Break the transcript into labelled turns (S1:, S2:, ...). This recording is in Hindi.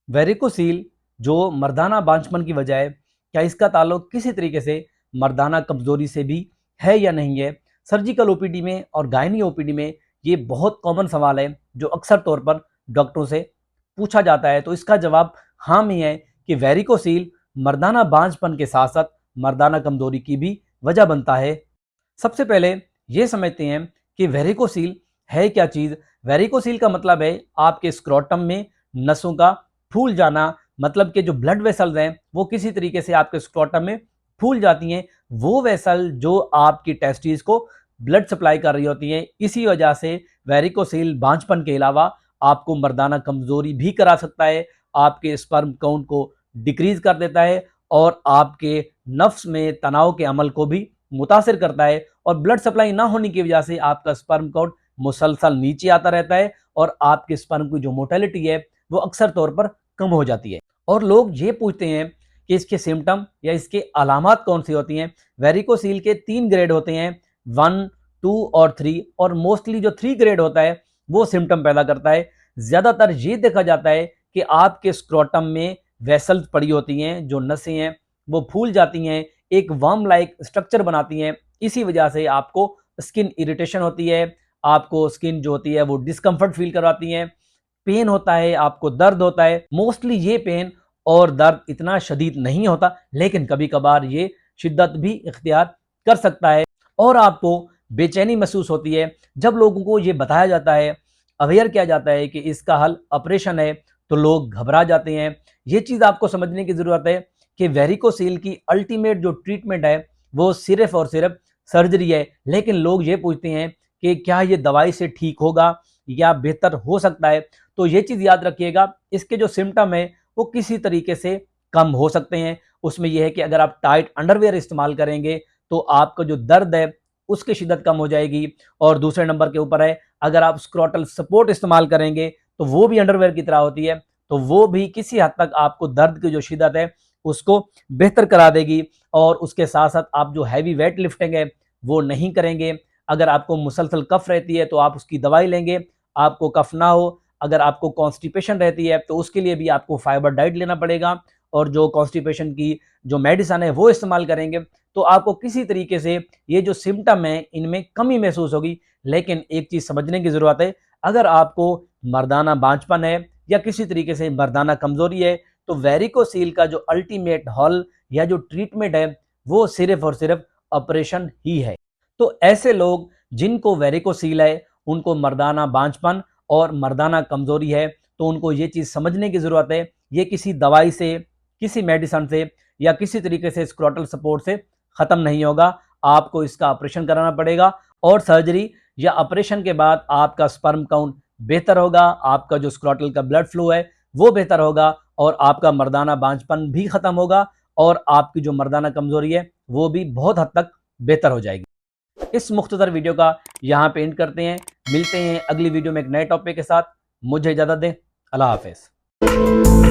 S1: वेरिकोसील जो मर्दाना बांझपन की वजह है, क्या इसका ताल्लुक किसी तरीके से मर्दाना कमजोरी से भी है या नहीं है? सर्जिकल ओपीडी में और गायनी ओपीडी में ये बहुत कॉमन सवाल है जो अक्सर तौर पर डॉक्टरों से पूछा जाता है। तो इसका जवाब हाँ में है कि वेरिकोसील मर्दाना बांझपन के साथ साथ मर्दाना कमजोरी की भी वजह बनता है। सबसे पहले ये समझते हैं कि वेरिकोसील है क्या चीज। वेरिकोसील का मतलब है आपके स्क्रोटम में नसों का फूल जाना, मतलब कि जो ब्लड वेसल्स हैं वो किसी तरीके से आपके स्क्रोटम में फूल जाती हैं। वो वेसल जो आपकी टेस्टिस को ब्लड सप्लाई कर रही होती हैं। इसी वजह से वेरिकोसील बांझपन के अलावा आपको मर्दाना कमजोरी भी करा सकता है, आपके स्पर्म काउंट को डिक्रीज कर देता है और आपके नफ्स में तनाव के अमल को भी मुतासिर करता है। और ब्लड सप्लाई ना होने की वजह से आपका स्पर्म काउंट मुसलसल नीचे आता रहता है और आपके स्पर्म की जो मोटेलिटी है वो अक्सर तौर पर कम हो जाती है। और लोग ये पूछते हैं कि इसके सिम्टम या इसके अलामत कौन सी होती हैं। वेरिकोसील के 3 ग्रेड होते हैं, 1, 2 और 3, और मोस्टली जो 3 ग्रेड होता है वो सिम्टम पैदा करता है। ज्यादातर ये देखा जाता है कि आपके स्क्रोटम में वेसल्स पड़ी होती हैं, जो नसें हैं वो फूल जाती हैं, एक वर्म लाइक स्ट्रक्चर बनाती हैं। इसी वजह से आपको स्किन इरिटेशन होती है, आपको स्किन जो होती है वो डिस्कम्फर्ट फील करवाती है, पेन होता है, आपको दर्द होता है। मोस्टली ये पेन और दर्द इतना शदीद नहीं होता, लेकिन कभी कभार ये शिद्दत भी इख्तियार कर सकता है और आपको बेचैनी महसूस होती है। जब लोगों को ये बताया जाता है, अवेयर किया जाता है कि इसका हल ऑपरेशन है, तो लोग घबरा जाते हैं। ये चीज़ आपको समझने की ज़रूरत है कि वेरिकोसील की अल्टीमेट जो ट्रीटमेंट है वो सिर्फ और सिर्फ सर्जरी है। लेकिन लोग ये पूछते हैं कि क्या ये दवाई से ठीक होगा या बेहतर हो सकता है। तो ये चीज़ याद रखिएगा, इसके जो सिम्टम है वो किसी तरीके से कम हो सकते हैं। उसमें यह है कि अगर आप टाइट अंडरवेयर इस्तेमाल करेंगे तो आपका जो दर्द है उसकी शिद्दत कम हो जाएगी। और दूसरे नंबर के ऊपर है, अगर आप स्क्रोटल सपोर्ट इस्तेमाल करेंगे तो वो भी अंडरवेयर की तरह होती है, तो वो भी किसी हद तक आपको दर्द की जो शिद्दत है उसको बेहतर करा देगी। और उसके साथ साथ आप जो हैवी वेट लिफ्टिंग है वो नहीं करेंगे। अगर आपको मुसलसल कफ रहती है तो आप उसकी दवाई लेंगे, आपको कफ ना हो। अगर आपको कॉन्स्टिपेशन रहती है तो उसके लिए भी आपको फाइबर डाइट लेना पड़ेगा और जो कॉन्स्टिपेशन की जो मेडिसिन है वो इस्तेमाल करेंगे, तो आपको किसी तरीके से ये जो सिम्टम है इनमें कमी महसूस होगी। लेकिन एक चीज समझने की जरूरत है, अगर आपको मर्दाना बांझपन है या किसी तरीके से मर्दाना कमजोरी है तो वेरिकोसील का जो अल्टीमेट हल या जो ट्रीटमेंट है वो सिर्फ और सिर्फ ऑपरेशन ही है। तो ऐसे लोग जिनको वेरिकोसील है, उनको मर्दाना बांझपन और मर्दाना कमजोरी है, तो उनको ये चीज समझने की जरूरत है ये किसी दवाई से, किसी मेडिसिन से या किसी तरीके से स्क्रोटल सपोर्ट से खत्म नहीं होगा। आपको इसका ऑपरेशन कराना पड़ेगा और सर्जरी या ऑपरेशन के बाद आपका स्पर्म काउंट बेहतर होगा, आपका जो स्क्रोटल का ब्लड फ्लो है वो बेहतर होगा और आपका मर्दाना बांझपन भी खत्म होगा और आपकी जो मर्दाना कमजोरी है वो भी बहुत हद तक बेहतर हो जाएगी। इस मुख्तसर वीडियो का यहाँ पे एंड करते हैं। मिलते हैं अगली वीडियो में एक नए टॉपिक के साथ। मुझे इजाजत दें। अल्लाह हाफिज।